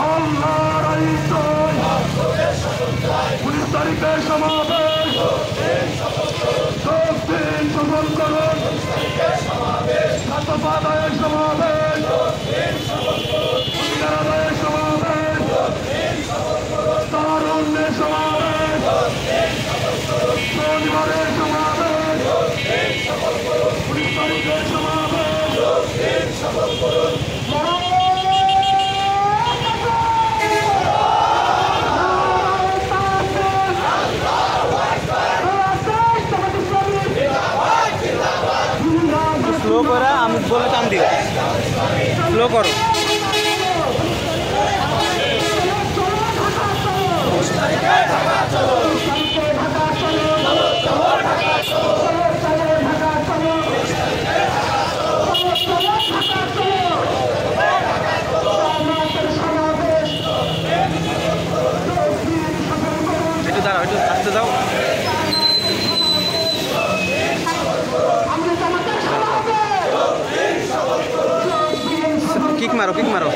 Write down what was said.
আল্লাহর আইন 19 তারিখে সমাবেশ দক্ষিণ সফল করুন ছাত্রপাদায়ের সমাবেশ অধিকারাদায়ের সমাবেশ তারুণ্যের সমাবেশ শনিবারের সমাবেশ 19 তারিখের সমাবেশ স্লো করে আমি বলে টান দিও স্লো করো একটু দাঁড়াও একটু আসতে দাও কিক মারো